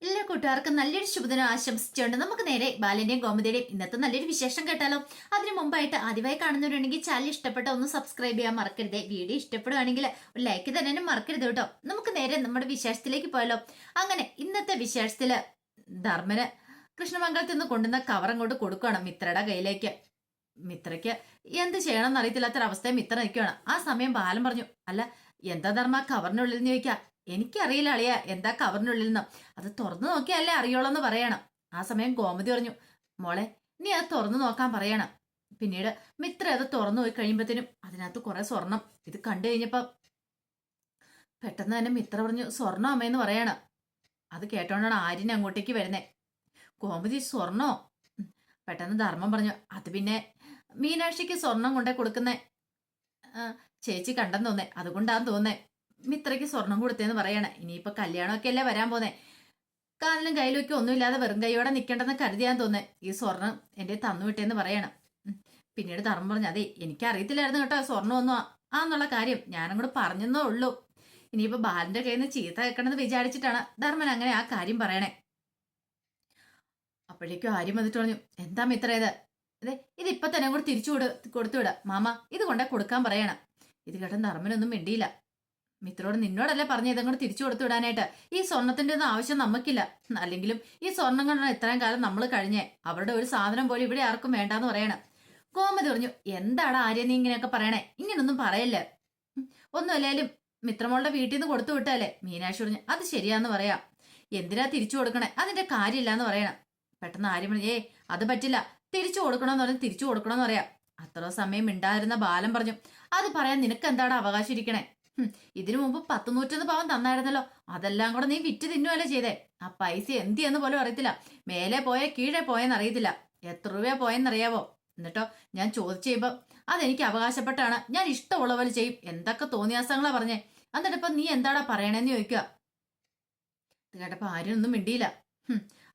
എല്ലാ കൂട്ടുകാർക്കും നല്ലൊരു ശുഭദിനം ആശംസിച്ചുകൊണ്ട് നമുക്ക് നേരെ ബാലന്റെയും ഗോമതിയുടെയും ഇന്നത്തെ നല്ലൊരു വിശേഷം കേട്ടാലോ. അതിനു മുമ്പായിട്ട് ആദ്യമായി കാണുന്നവരുണ്ടെങ്കിൽ ചാനൽ ഇഷ്ടപ്പെട്ട ഒന്ന് സബ്സ്ക്രൈബ് ചെയ്യാൻ മറക്കരുത്. വീഡിയോ ഇഷ്ടപ്പെടുകയാണെങ്കിൽ ഒരു ലൈക്ക് തന്നെ മറക്കരുത് കേട്ടോ. നമുക്ക് നേരെ നമ്മുടെ വിശേഷത്തിലേക്ക് പോയാലോ. അങ്ങനെ ഇന്നത്തെ വിശേഷത്തില് ധർമ്മന് കൃഷ്ണമംഗലത്തിൽ നിന്ന് കൊണ്ടുവന്ന കവർ അങ്ങോട്ട് കൊടുക്കുകയാണ് മിത്രയുടെ കയ്യിലേക്ക്. മിത്രയ്ക്ക് എന്ത് ചെയ്യണമെന്ന് അറിയത്തില്ലാത്തൊരവസ്ഥയെ മിത്ര നിൽക്കുകയാണ്. ആ സമയം ബാലൻ പറഞ്ഞു, അല്ല എന്താ ധർമ്മ കവറിനുള്ളിൽ നിന്ന് ചോദിക്കാം. എനിക്കറിയില്ല അളിയ എന്താ കവറിനുള്ളിൽ നിന്ന്, അത് തുറന്നു നോക്കിയല്ലേ അറിയോളെന്ന് പറയണം. ആ സമയം ഗോമതി പറഞ്ഞു, മോളെ നീ അത് തുറന്നു നോക്കാൻ പറയണം. പിന്നീട് മിത്ര അത് തുറന്നു പോയി കഴിയുമ്പോഴത്തേനും അതിനകത്ത് കുറെ സ്വർണം. ഇത് കണ്ടു കഴിഞ്ഞപ്പോ പെട്ടെന്ന് തന്നെ മിത്ര പറഞ്ഞു, സ്വർണം അമ്മയെന്ന് പറയണം. അത് കേട്ടോണ്ടാണ് ആര്യനെ അങ്ങോട്ടേക്ക് വരുന്നേ. ഗോമതി സ്വർണോ? പെട്ടെന്ന് ധർമ്മം പറഞ്ഞു, അത് പിന്നെ മീനാക്ഷിക്ക് സ്വർണം കൊണ്ടേ കൊടുക്കുന്നേ ചേച്ചി കണ്ടെന്ന് തോന്നേ, അതുകൊണ്ടാന്ന് തോന്നേ മിത്രയ്ക്ക് സ്വർണം കൊടുത്തേന്ന് പറയണേ. ഇനിയിപ്പൊ കല്യാണമൊക്കെ അല്ലേ വരാൻ പോന്നേ, കാലിലും കയ്യിലൊക്കെ ഒന്നുമില്ലാതെ വെറും കൈയോടെ നിൽക്കേണ്ടെന്ന് കരുതിയാൻ തോന്നേ ഈ സ്വർണം എന്റെ തന്നു വിട്ടേന്ന് പറയണം. പിന്നീട് ധർമ്മം പറഞ്ഞു, അതെ എനിക്കറിയത്തില്ലായിരുന്നു കേട്ടോ സ്വർണം ഒന്നും ആന്നുള്ള കാര്യം, ഞാനങ്ങോട്ട് പറഞ്ഞെന്നേ ഉള്ളൂ. ഇനിയിപ്പോ ബാലന്റെ കയ്യിൽ നിന്ന് ചീത്ത കേൾക്കണമെന്ന് വിചാരിച്ചിട്ടാണ് ധർമ്മൻ അങ്ങനെ ആ കാര്യം പറയണേ. അപ്പോഴേക്കും ആര്യം വന്നിട്ട് പറഞ്ഞു, എന്താ മിത്ര ഇത്, അതെ ഇതിപ്പൊ തന്നെ കൂടെ തിരിച്ചു കൊടുത്തുവിട മാമ, ഇത് കൊണ്ടേ കൊടുക്കാൻ പറയണം. ഇത് കേട്ട ധർമ്മനൊന്നും മിണ്ടിയില്ല. മിത്രോട് നിന്നോടല്ലേ പറഞ്ഞ ഇതങ്ങോട്ട് തിരിച്ചു കൊടുത്തു വിടാനായിട്ട്, ഈ സ്വർണത്തിന്റെ ഒന്നും ആവശ്യം നമുക്കില്ല. അല്ലെങ്കിലും ഈ സ്വർണം കൊണ്ടാണ് ഇത്രയും കാലം നമ്മൾ കഴിഞ്ഞേ, അവരുടെ ഒരു സാധനം പോലും ഇവിടെ ആർക്കും വേണ്ടാന്ന് പറയണം. ഗോമതി പറഞ്ഞു, എന്താണ് ആര്യ നീ ഇങ്ങനെയൊക്കെ പറയണേ, ഇങ്ങനൊന്നും പറയല്ലേ. ഒന്നുമല്ലേലും മിത്രമോളുടെ വീട്ടിൽ നിന്ന് കൊടുത്തു വിട്ടല്ലേ. മീനാക്ഷി പറഞ്ഞു, അത് ശരിയാന്ന് പറയാം, എന്തിനാ തിരിച്ചു കൊടുക്കണേ, അതിന്റെ കാര്യമില്ലാന്ന് പറയണം. പെട്ടെന്ന് ആര്യം പറഞ്ഞു, അത് പറ്റില്ല, തിരിച്ചു കൊടുക്കണമെന്ന് പറഞ്ഞ് തിരിച്ചു കൊടുക്കണമെന്ന് പറയാം. അത്ര സമയം മിണ്ടായിരുന്ന ബാലൻ പറഞ്ഞു, അത് പറയാൻ നിനക്ക് എന്താണ് അവകാശം ഇരിക്കണേ, ഇതിനു മുമ്പ് 100-150 പവൻ തന്നായിരുന്നല്ലോ, അതെല്ലാം കൂടെ നീ വിറ്റ് തിന്നുവല്ലേ ചെയ്തേ. ആ പൈസ എന്തിയെന്ന് പോലും അറിയത്തില്ല, മേലെ പോയ കീഴെ പോയെന്ന് അറിയത്തില്ല, എത്ര രൂപ പോയെന്നറിയാവോ. എന്നിട്ടോ ഞാൻ ചോദിച്ചു കഴിയുമ്പോ അതെനിക്ക് അവകാശപ്പെട്ടാണ്, ഞാൻ ഇഷ്ടമുള്ള പോലെ ചെയ്യും, എന്തൊക്കെ തോന്നിയാസങ്ങളാ പറഞ്ഞേ. എന്നിട്ടിപ്പോ നീ എന്താടാ പറയണേന്ന് ചോദിക്കുക. ഇത് കേട്ടപ്പോ ആരും ഒന്നും മിണ്ടിയില്ല.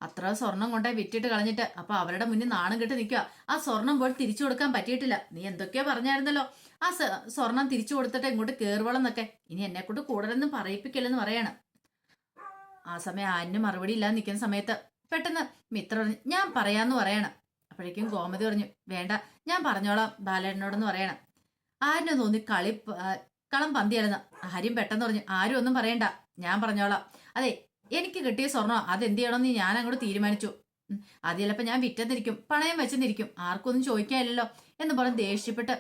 അത്ര സ്വർണം കൊണ്ടേ വിറ്റിട്ട് കളഞ്ഞിട്ട് അപ്പൊ അവരുടെ മുന്നിൽ നാണം കെട്ട് നിൽക്കുക. ആ സ്വർണം പോലും തിരിച്ചു കൊടുക്കാൻ പറ്റിയിട്ടില്ല, നീ എന്തൊക്കെയോ പറഞ്ഞായിരുന്നല്ലോ, ആ സ്വർണം തിരിച്ചു കൊടുത്തിട്ട് ഇങ്ങോട്ട് കേറുവളം എന്നൊക്കെ, ഇനി എന്നെ കൊണ്ട് കൂടുതലൊന്നും പറയിപ്പിക്കില്ലെന്ന് പറയാണ്. ആ സമയം ആരിന് മറുപടി ഇല്ലാതെ നിൽക്കുന്ന സമയത്ത് പെട്ടെന്ന് മിത്ര പറഞ്ഞു, ഞാൻ പറയാന്ന് പറയണം. അപ്പോഴേക്കും ഗോമതി പറഞ്ഞു, വേണ്ട ഞാൻ പറഞ്ഞോളാം ബാലേട്ടനോടെന്ന് പറയണം. ആരിനെ തോന്നി കളം പന്തിയായിരുന്നു. ആര്യം പെട്ടെന്ന് പറഞ്ഞു, ആരും ഒന്നും പറയണ്ട, ഞാൻ പറഞ്ഞോളാം. അതെ എനിക്ക് കിട്ടിയ സ്വർണം അതെന്ത് ചെയ്യണമെന്ന് ഞാൻ അങ്ങോട്ട് തീരുമാനിച്ചു, അത് ചിലപ്പോ ഞാൻ വിറ്റെന്നിരിക്കും, പണയം വെച്ചെന്നിരിക്കും, ആർക്കൊന്നും ചോദിക്കാനില്ലല്ലോ എന്ന് പറഞ്ഞ് ദേഷ്യപ്പെട്ട്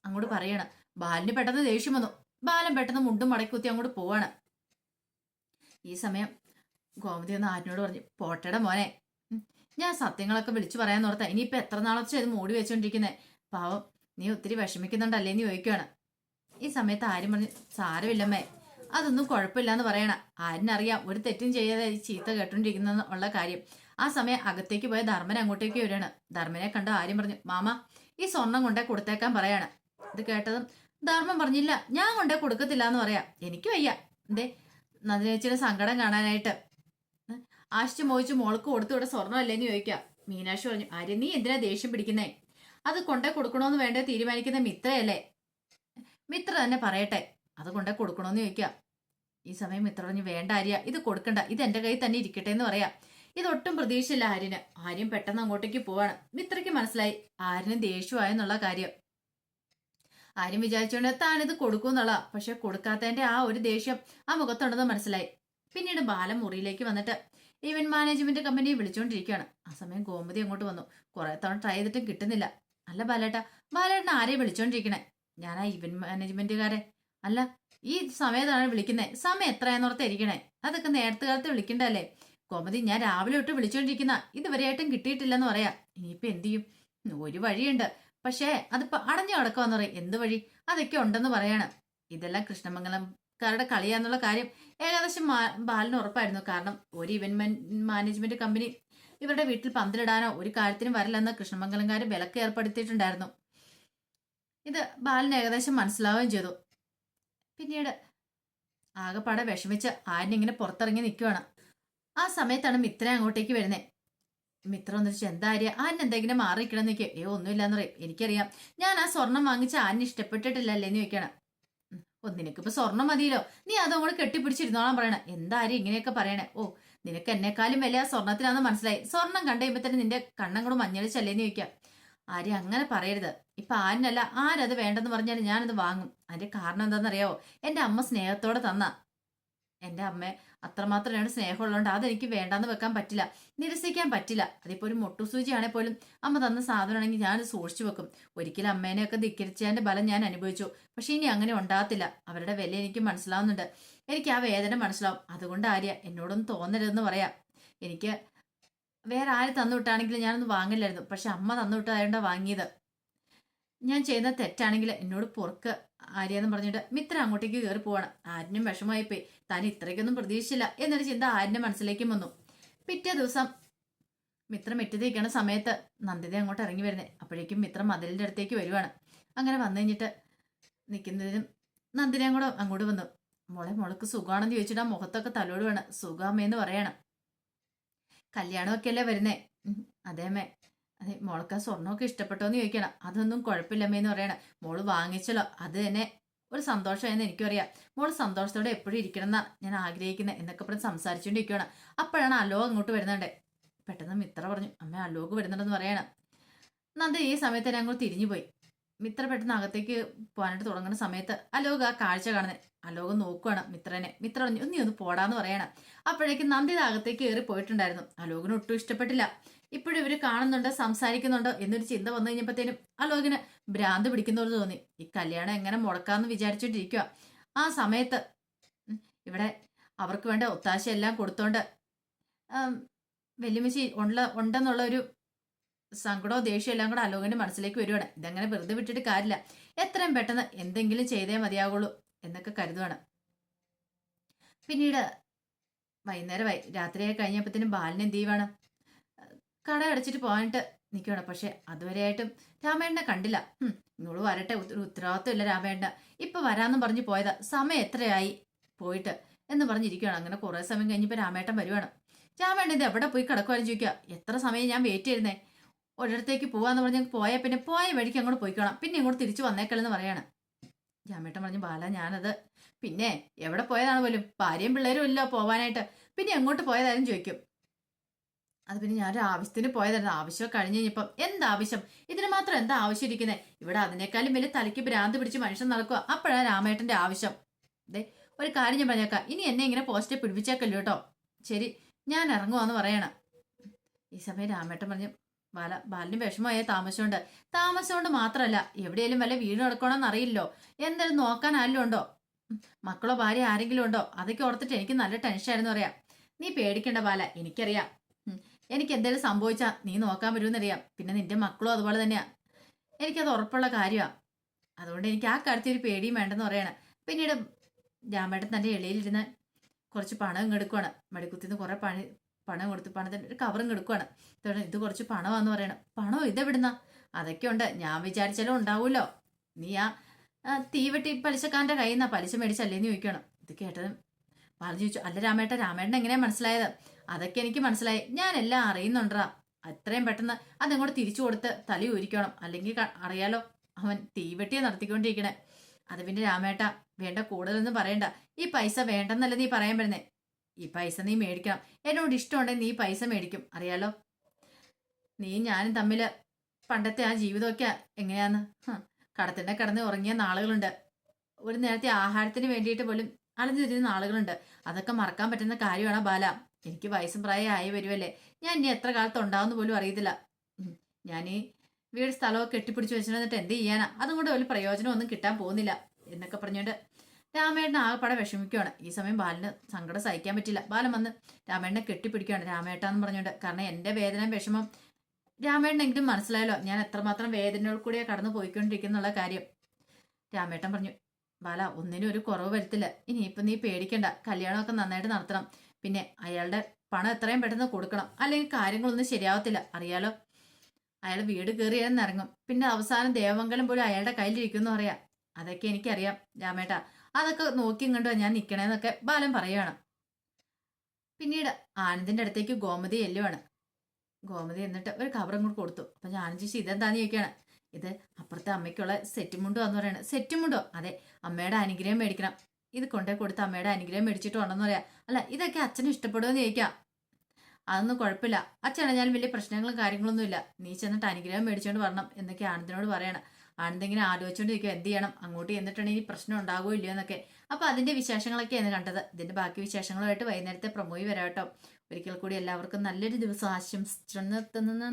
അങ്ങോട്ട് പറയണം. ബാലന് പെട്ടെന്ന് ദേഷ്യം വന്നു. ബാലൻ പെട്ടെന്ന് മുണ്ടും മടക്കുത്തി അങ്ങോട്ട് പോവാണ്. ഈ സമയം ഗോമതി ഒന്ന് ആരിനോട് പറഞ്ഞു, പോട്ടയുടെ മോനെ, ഞാൻ സത്യങ്ങളൊക്കെ വിളിച്ചു പറയാൻ ഓർത്താ, ഇനിയിപ്പൊ എത്ര നാളെ ഇത് മൂടി വെച്ചോണ്ടിരിക്കുന്നേ, പാവം നീ ഒത്തിരി വിഷമിക്കുന്നുണ്ടല്ലേ എന്ന് ചോദിക്കുകയാണ്. ഈ സമയത്ത് ആരും പറഞ്ഞു, സാരമില്ലമ്മേ അതൊന്നും കുഴപ്പമില്ലാന്ന് പറയണ. ആരിനറിയാം ഒരു തെറ്റും ചെയ്യാതെ ചീത്ത കേട്ടോണ്ടിരിക്കുന്ന ഉള്ള കാര്യം. ആ സമയം അകത്തേക്ക് പോയ ധർമ്മൻ അങ്ങോട്ടേക്ക് വരികയാണ്. ധർമ്മനെ കണ്ട ആര്യം പറഞ്ഞു, മാമ ഈ സ്വർണം കൊണ്ടേ കൊടുത്തേക്കാൻ പറയാണ്. ഇത് കേട്ടതും ധർമ്മം പറഞ്ഞില്ല, ഞാൻ കൊണ്ടേ കൊടുക്കത്തില്ല എന്ന് പറയാം, എനിക്ക് വയ്യ. എന്തേ നദിനേച്ചിയുടെ സങ്കടം കാണാനായിട്ട് ആശിച്ചു മോഹിച്ചു മോൾക്ക് കൊടുത്തു ഇവിടെ സ്വർണ്ണം അല്ലേന്ന് ചോദിക്കാം. മീനാക്ഷി പറഞ്ഞു, ആര്യം നീ എന്തിനാ ദേഷ്യം പിടിക്കുന്നേ, അത് കൊണ്ടേ കൊടുക്കണോന്ന് വേണ്ടേ തീരുമാനിക്കുന്ന മിത്രയല്ലേ, മിത്ര തന്നെ പറയട്ടെ, അത് കൊണ്ടേ കൊടുക്കണോന്ന് ചോദിക്കാം. ഈ സമയം മിത്ര പറഞ്ഞു, വേണ്ട ആര്യ ഇത് കൊടുക്കണ്ട, ഇത് എന്റെ കയ്യിൽ തന്നെ ഇരിക്കട്ടെ എന്ന് പറയാം. ഇതൊട്ടും പ്രതീക്ഷയില്ല ആര്യന്. ആര്യം പെട്ടെന്ന് അങ്ങോട്ടേക്ക് പോവാണ്. മിത്രയ്ക്ക് മനസ്സിലായി ആര്യന് ദേഷ്യമായെന്നുള്ള കാര്യം. ആര്യം വിചാരിച്ചുകൊണ്ട് താനിത് കൊടുക്കൂന്നുള്ള, പക്ഷെ കൊടുക്കാത്തതിന്റെ ആ ഒരു ദേഷ്യം ആ മുഖത്തുണ്ടെന്ന് മനസ്സിലായി. പിന്നീട് ബാലൻ മുറിയിലേക്ക് വന്നിട്ട് ഇവന്റ് മാനേജ്മെന്റ് കമ്പനിയെ വിളിച്ചുകൊണ്ടിരിക്കുകയാണ്. ആ സമയം ഗോമതി അങ്ങോട്ട് വന്നു. കുറെ തവണ ട്രൈ ചെയ്തിട്ടും കിട്ടുന്നില്ല. അല്ല ബാലേട്ടൻ ആരെയെ വിളിച്ചോണ്ടിരിക്കണേ? ഞാൻ ആ ഇവന്റ് മാനേജ്മെന്റുകാരെ. അല്ല ഈ സമയത്താണ് വിളിക്കുന്നത്, സമയം എത്രയാന്നോർത്ത് ഇരിക്കണേ, അതൊക്കെ നേരത്തെ കാലത്ത് വിളിക്കണ്ടല്ലേ. ഗോമതി ഞാൻ രാവിലെ തൊട്ട് വിളിച്ചോണ്ടിരിക്കുന്ന, ഇതുവരെയായിട്ടും കിട്ടിയിട്ടില്ലെന്ന് പറയാം. ഇനിയിപ്പൊ എന്ത് ചെയ്യും? ഒരു വഴിയുണ്ട്, പക്ഷേ അതിപ്പോ അടഞ്ഞു കിടക്കുവാന്ന് പറയും. എന്ത് വഴി? അതൊക്കെ ഉണ്ടെന്ന് പറയാണ്. ഇതെല്ലാം കൃഷ്ണമംഗലംകാരുടെ കളിയാന്നുള്ള കാര്യം ഏകദേശം ബാലിന് ഉറപ്പായിരുന്നു. കാരണം ഒരു ഇവന്റ് മാനേജ്മെന്റ് കമ്പനി ഇവരുടെ വീട്ടിൽ പന്തലിടാനോ ഒരു കാര്യത്തിനും വരില്ലെന്ന് കൃഷ്ണമംഗലംകാര് വിലക്ക് ഏർപ്പെടുത്തിയിട്ടുണ്ടായിരുന്നു. ഇത് ബാലിന് ഏകദേശം മനസ്സിലാവുകയും ചെയ്തു. പിന്നീട് ആകെപ്പാടെ വിഷമിച്ച് ആരിനിങ്ങനെ പുറത്തിറങ്ങി നിൽക്കുവാണ്. ആ സമയത്താണ് മിത്ര അങ്ങോട്ടേക്ക് വരുന്നേ. മിത്ര ഒന്നിച്ച് എന്താ ആര്യ ആരിന് എന്തെങ്കിലും മാറിക്കണം എന്ന് ചോദിക്കുക. ഒന്നുമില്ലാന്ന് പറയും. എനിക്കറിയാം, ഞാൻ ആ സ്വർണം വാങ്ങിച്ച ആരിന് ഇഷ്ടപ്പെട്ടിട്ടില്ലല്ലേന്ന് ചോദിക്കണം. നിനക്കിപ്പോ സ്വർണം മതിയല്ലോ, നീ അതും കൂടെ കെട്ടിപ്പിടിച്ചിരുന്നോളാൻ പറയണേ. എന്താ ആര്യ ഇങ്ങനെയൊക്കെ പറയണേ? നിനക്ക് എന്നെക്കാളും വലിയ സ്വർണത്തിനാന്ന് മനസ്സിലായി. സ്വർണം കണ്ടു കഴിയുമ്പോ തന്നെ നിന്റെ കണ്ണങ്ങോട് മഞ്ഞളിച്ചല്ലേന്ന് ചോദിക്കാം. ആര്യ അങ്ങനെ പറയരുത്. ഇപ്പൊ ആരിനല്ല ആരത് വേണ്ടെന്ന് പറഞ്ഞാൽ ഞാനത് വാങ്ങും. അതിന്റെ കാരണം എന്താണെന്നറിയാവോ? എന്റെ അമ്മ സ്നേഹത്തോടെ തന്ന. എന്റെ അമ്മ അത്രമാത്രം എന്നോട് സ്നേഹമുള്ളതുകൊണ്ട് അതെനിക്ക് വേണ്ടാന്ന് വെക്കാൻ പറ്റില്ല, നിരസിക്കാൻ പറ്റില്ല. അതിപ്പോ ഒരു മുട്ടുസൂചിയാണെങ്കിൽ പോലും അമ്മ തന്ന സാധനമാണെങ്കിൽ ഞാനത് സൂക്ഷിച്ചു വെക്കും. ഒരിക്കലും അമ്മേനെയൊക്കെ ധിക്കരിച്ചതിന്റെ ബലം ഞാൻ അനുഭവിച്ചു. പക്ഷെ ഇനി അങ്ങനെ ഉണ്ടാകത്തില്ല. അവരുടെ വില എനിക്ക് മനസ്സിലാവുന്നുണ്ട്. എനിക്ക് ആ വേദന മനസ്സിലാവും. അതുകൊണ്ട് ആര്യ എന്നോടൊന്നും തോന്നരുതെന്ന് പറയാം. എനിക്ക് വേറെ ആര് തന്നുവിട്ടാണെങ്കിലും ഞാനൊന്നും വാങ്ങില്ലായിരുന്നു. പക്ഷെ അമ്മ തന്നുവിട്ടായോണ്ടാ വാങ്ങിയത്. ഞാൻ ചെയ്യുന്ന തെറ്റാണെങ്കിൽ എന്നോട് പൊറുക്ക് ആര്യാന്ന് പറഞ്ഞിട്ട് മിത്ര അങ്ങോട്ടേക്ക് കയറി പോവാണ്. ആരിനും വിഷമമായി പോയി. താൻ ഇത്രയ്ക്കൊന്നും പ്രതീക്ഷിച്ചില്ല എന്നൊരു ചിന്ത ആരിന്റെ മനസ്സിലേക്കും വന്നു. പിറ്റേ ദിവസം മിത്രം എത്തിയിരിക്കണ സമയത്ത് നന്ദിത അങ്ങോട്ട് ഇറങ്ങി വരുന്നേ. അപ്പോഴേക്കും മിത്രം മതിലിന്റെ അടുത്തേക്ക് വരുവാണ്. അങ്ങനെ വന്നു കഴിഞ്ഞിട്ട് നിൽക്കുന്നതിനും നന്ദിനയും കൂടെ അങ്ങോട്ട് വന്നു. മോൾക്ക് സുഖമാണെന്ന് ചോദിച്ചിട്ട് ആ മുഖത്തൊക്കെ തലോട് വേണം. സുഖാമ്മയെന്ന് പറയണം. കല്യാണമൊക്കെ അല്ലേ വരുന്നേ? അതേ അമ്മേ. അതെ, മോൾക്ക് ആ സ്വർണ്ണമൊക്കെ ഇഷ്ടപ്പെട്ടോന്ന് ചോദിക്കണം. അതൊന്നും കുഴപ്പമില്ലമ്മേന്ന് പറയണം. മോള് വാങ്ങിച്ചല്ലോ, അത് തന്നെ ഒരു സന്തോഷമായെന്ന് എനിക്കറിയാം. മോള് സന്തോഷത്തോടെ എപ്പോഴും ഇരിക്കണം എന്നാ ഞാൻ ആഗ്രഹിക്കുന്നത് എന്നൊക്കെ പറഞ്ഞ് സംസാരിച്ചുകൊണ്ടിരിക്കുകയാണ്. അപ്പോഴാണ് അലോക് അങ്ങോട്ട് വരുന്നുണ്ട്. പെട്ടെന്ന് മിത്ര പറഞ്ഞു, അമ്മ അലോക് വരുന്നുണ്ടെന്ന് പറയണം. നന്ദി ഈ സമയത്ത് ഞങ്ങൾ തിരിഞ്ഞുപോയി. മിത്ര പെട്ടെന്ന് അകത്തേക്ക് പോകാനായിട്ട് തുടങ്ങുന്ന സമയത്ത് അലോക് ആ കാഴ്ച കാണുന്നത്. അലോക് നോക്കുവാണ് മിത്രനെ. മിത്ര പറഞ്ഞു, നീ ഒന്ന് പോടാന്ന് പറയണം. അപ്പോഴേക്കും നന്ദിത അകത്തേക്ക് കയറി പോയിട്ടുണ്ടായിരുന്നു. അലോകിന് ഒട്ടും ഇഷ്ടപ്പെട്ടില്ല. ഇപ്പോഴും ഇവര് കാണുന്നുണ്ടോ സംസാരിക്കുന്നുണ്ടോ എന്നൊരു ചിന്ത വന്നു കഴിഞ്ഞപ്പോഴത്തേനും അലോകിന് ഭ്രാന്ത് പിടിക്കുന്നവർ തോന്നി. ഈ കല്യാണം എങ്ങനെ മുടക്കാന്ന് വിചാരിച്ചോണ്ടിരിക്കുക. ആ സമയത്ത് ഇവിടെ അവർക്ക് വേണ്ട ഒത്താശ എല്ലാം കൊടുത്തോണ്ട് വെല്ലുമിശി ഉണ്ടെന്നുള്ള ഒരു സങ്കടവും ദേഷ്യവും എല്ലാം കൂടെ അലോകിന്റെ മനസ്സിലേക്ക് വരുവാണ്. ഇതങ്ങനെ വെറുതെ വിട്ടിട്ട് കാര്യമില്ല, എത്രയും പെട്ടെന്ന് എന്തെങ്കിലും ചെയ്തേ മതിയാകുള്ളൂ എന്നൊക്കെ കരുതുവാണ്. പിന്നീട് വൈകുന്നേരമായി, രാത്രിയായി കഴിഞ്ഞപ്പോഴത്തേനും ബാലിന് എന്ത് ചെയ്യുവാണ്, കട അടച്ചിട്ട് പോകാനായിട്ട് നിൽക്കുകയാണ്. പക്ഷെ അതുവരെയായിട്ടും രാമേണ്ണനെ കണ്ടില്ല. ഇങ്ങോട്ട് വരട്ടെ, ഒരു ഉത്തരവാദിത്വം ഇല്ല രാമേണ്ണ. ഇപ്പൊ വരാന്നും പറഞ്ഞു പോയതാ. സമയം എത്രയായി പോയിട്ട് എന്ന് പറഞ്ഞിരിക്കുകയാണ്. അങ്ങനെ കുറെ സമയം കഴിഞ്ഞപ്പോൾ രാമേട്ടൻ വരുവാണ്. രാമേണ്ണ ഇത് എവിടെ പോയി കിടക്കുവാനും ചോദിക്കുക. എത്ര സമയം ഞാൻ വെയിറ്റ് ചെയ്യുന്നേ, ഒരിടത്തേക്ക് പോവാന്ന് പറഞ്ഞ് പോയാൽ പിന്നെ പോയ വഴിക്ക് അങ്ങോട്ട് പോയിക്കോണം, പിന്നെ ഇങ്ങോട്ട് തിരിച്ചു വന്നേക്കല്ലെന്ന് പറയാണ്. രാമേട്ടൻ പറഞ്ഞു, ബാല ഞാനത് പിന്നെ എവിടെ പോയതാണ് പോലും, ഭാര്യയും പിള്ളേരും ഇല്ല പോവാനായിട്ട്, പിന്നെ എങ്ങോട്ട് പോയതായാലും ചോദിക്കും. അത് പിന്നെ ഞാനൊരു ആവശ്യത്തിന് പോയതായിരുന്നു. ആവശ്യം കഴിഞ്ഞ് കഴിഞ്ഞപ്പം എന്താവശ്യം, ഇതിന് മാത്രം എന്താ ആവശ്യം ഇരിക്കുന്നത്? ഇവിടെ അതിനേക്കാളും വലിയ തലയ്ക്ക് ഭ്രാന്ത് പിടിച്ച് മനുഷ്യൻ നടക്കുക. അപ്പോഴാണ് രാമേട്ടന്റെ ആവശ്യം. അതെ, ഒരു കാര്യം ഞാൻ പറഞ്ഞേക്കാം, ഇനി എന്നെ ഇങ്ങനെ പോസ്റ്റ് പിടിപ്പിച്ചേക്കല്ലോ കേട്ടോ. ശരി, ഞാൻ ഇറങ്ങുവാന്ന് പറയണം. ഈ സമയം രാമേട്ടൻ പറഞ്ഞു, ബാലിന് വിഷമമായ താമസിച്ചുകൊണ്ട് മാത്രമല്ല, എവിടെയെങ്കിലും വല്ല വീട് നടക്കണമെന്ന് അറിയില്ലോ, എന്തായാലും നോക്കാൻ ആരെങ്കിലും ഉണ്ടോ, മക്കളോ ഭാര്യ ആരെങ്കിലും ഉണ്ടോ, അതൊക്കെ ഓർത്തിട്ട് എനിക്ക് നല്ല ടെൻഷനായിരുന്നു പറയാം. നീ പേടിക്കണ്ട ബാല, എനിക്കറിയാം. എനിക്ക് എന്തെങ്കിലും സംഭവിച്ചാൽ നീ നോക്കാൻ വരുമെന്നറിയാം. പിന്നെ നിന്റെ മക്കളും അതുപോലെ തന്നെയാ, എനിക്കത് ഉറപ്പുള്ള കാര്യമാണ്. അതുകൊണ്ട് എനിക്ക് ആ കാര്യത്തിൽ ഒരു പേടിയും വേണ്ടെന്ന് പറയണം. പിന്നീട് രാമേട്ടൻ തന്റെ ഇളയിലിരുന്ന് കുറച്ച് പണം എടുക്കുവാണ്. മടിക്കുത്തിന്ന് കുറെ പണം കൊടുത്ത് പണത്തിന്റെ ഒരു കവറും എടുക്കുവാണ്. ഇത് കുറച്ച് പണമാന്ന് പറയണം. പണോ ഇതെവിടുന്ന? അതൊക്കെ ഉണ്ട്, ഞാൻ വിചാരിച്ചാലും ഉണ്ടാവൂല്ലോ. നീ ആ തീവെട്ടി പലിശക്കാരന്റെ കയ്യിൽ നിന്നാ പലിശ മേടിച്ചല്ലേന്ന് ചോദിക്കണം. ഇത് കേട്ടതും പറഞ്ഞു ചോദിച്ചു, അല്ല രാമേട്ടൻ എങ്ങനെയാ മനസ്സിലായത്? അതൊക്കെ എനിക്ക് മനസ്സിലായി, ഞാൻ എല്ലാം അറിയുന്നുണ്ടാ. അത്രയും പെട്ടെന്ന് അതങ്ങോട്ട് തിരിച്ചു കൊടുത്ത് തലി ഊരിക്കണം, അല്ലെങ്കിൽ അറിയാലോ അവൻ തീവെട്ടിയെ നടത്തിക്കൊണ്ടിരിക്കണേ. അത് പിന്നെ രാമേട്ട വേണ്ട, കൂടുതലൊന്നും പറയണ്ട. ഈ പൈസ വേണ്ടെന്നല്ല നീ പറയാൻ വരുന്നേ. ഈ പൈസ നീ മേടിക്കണം. എന്നോട് ഇഷ്ടമുണ്ടെങ്കിൽ നീ പൈസ മേടിക്കും, അറിയാലോ. നീ ഞാനും തമ്മിൽ പണ്ടത്തെ ആ ജീവിതമൊക്കെ എങ്ങനെയാന്ന്, കടത്തിന്റെ കിടന്ന് ഉറങ്ങിയ നാളുകളുണ്ട്. ഒരു നേരത്തെ ആഹാരത്തിന് വേണ്ടിയിട്ട് പോലും അലഞ്ഞു തിരിയുന്ന ആളുകളുണ്ട്. അതൊക്കെ മറക്കാൻ പറ്റുന്ന കാര്യമാണ് ബാല. എനിക്ക് വയസ്സും പ്രായമായി വരുമല്ലേ, ഞാൻ ഇനി എത്ര കാലത്ത് ഉണ്ടാവുന്ന പോലും അറിയത്തില്ല. ഞാൻ ഈ വീട് സ്ഥലമൊക്കെ കെട്ടിപ്പിടിച്ച് വെച്ചിട്ട് എന്ത് ചെയ്യാനാ? അതുകൊണ്ട് ഒരു പ്രയോജനമൊന്നും കിട്ടാൻ പോകുന്നില്ല എന്നൊക്കെ പറഞ്ഞുകൊണ്ട് രാമേട്ടൻ ആകെപ്പാടെ വിഷമിക്കുകയാണ്. ഈ സമയം ബാലിന് സങ്കടം സഹിക്കാൻ പറ്റില്ല. ബാലൻ വന്ന് രാമേട്ടനെ കെട്ടിപ്പിടിക്കുകയാണ്, രാമേട്ടാന്ന് പറഞ്ഞുകൊണ്ട്. കാരണം എന്റെ വേദന വിഷമം രാമേട്ടനെങ്കിലും മനസ്സിലായല്ലോ, ഞാൻ എത്രമാത്രം വേദനകൾ കൂടിയാ കടന്നു പോയിക്കൊണ്ടിരിക്കുന്നുള്ള കാര്യം. രാമേട്ടൻ പറഞ്ഞു, ബാല ഒന്നിനും ഒരു കുറവ് വരുത്തില്ല. ഇനിയിപ്പം നീ പേടിക്കണ്ട, കല്യാണമൊക്കെ നന്നായിട്ട് നടത്തണം. പിന്നെ അയാളുടെ പണം എത്രയും പെട്ടെന്ന് കൊടുക്കണം, അല്ലെങ്കിൽ കാര്യങ്ങളൊന്നും ശരിയാവത്തില്ല, അറിയാലോ. അയാൾ വീട് കയറിയാന്ന് ഇറങ്ങും, പിന്നെ അവസാനം ദേവമംഗലം പോലും അയാളുടെ കയ്യിലിരിക്കുന്നു പറയാം. അതൊക്കെ എനിക്കറിയാം രാമേട്ട, അതൊക്കെ നോക്കിയും കണ്ടോ ഞാൻ നിക്കണേന്നൊക്കെ ബാലൻ പറയുകയാണ്. പിന്നീട് ആനന്ദിന്റെ അടുത്തേക്ക് ഗോമതി എല്ലുവാണ്. ഗോമതി എന്നിട്ട് ഒരു കവറും കൂടെ കൊടുത്തു. അപ്പൊ ഞാൻ ചോദിച്ചു, ഇതെന്താന്ന് ചോദിക്കുകയാണ്. ഇത് അപ്പുറത്തെ അമ്മയ്ക്കുള്ള സെറ്റുമുണ്ടോ എന്ന് പറയണത്. സെറ്റുമുണ്ടോ? അതെ, അമ്മയുടെ അനുഗ്രഹം മേടിക്കണം. ഇത് കൊണ്ടേ കൊടുത്ത് അമ്മയുടെ അനുഗ്രഹം മേടിച്ചിട്ട് ഉണ്ടെന്ന് പറയാം. അല്ല, ഇതൊക്കെ അച്ഛന് ഇഷ്ടപ്പെടുമെന്ന് ചോദിക്കാം. അതൊന്നും കുഴപ്പമില്ല അച്ഛനെ ഞാൻ വലിയ പ്രശ്നങ്ങളും കാര്യങ്ങളൊന്നും ഇല്ല. നീ ചെന്നിട്ട് അനുഗ്രഹം മേടിച്ചോണ്ട് വരണം എന്നൊക്കെ ആനന്ദിനോട് പറയണം. ആനന്ദ് ഇങ്ങനെ ആലോചിച്ചോണ്ടിരിക്കും എന്ത് ചെയ്യണം, അങ്ങോട്ട് ചെന്നിട്ടുണ്ടെങ്കിൽ പ്രശ്നം ഉണ്ടാകുമോ ഇല്ലയോ എന്നൊക്കെ. അപ്പൊ അതിന്റെ വിശേഷങ്ങളൊക്കെയാണ് കണ്ടത്. ഇതിന്റെ ബാക്കി വിശേഷങ്ങളുമായിട്ട് വൈകുന്നേരത്തെ പ്രൊമോയി വരാം കേട്ടോ. ഒരിക്കൽ കൂടി എല്ലാവർക്കും നല്ലൊരു ദിവസം ആശംസിച്ചു നിർത്തുന്നു.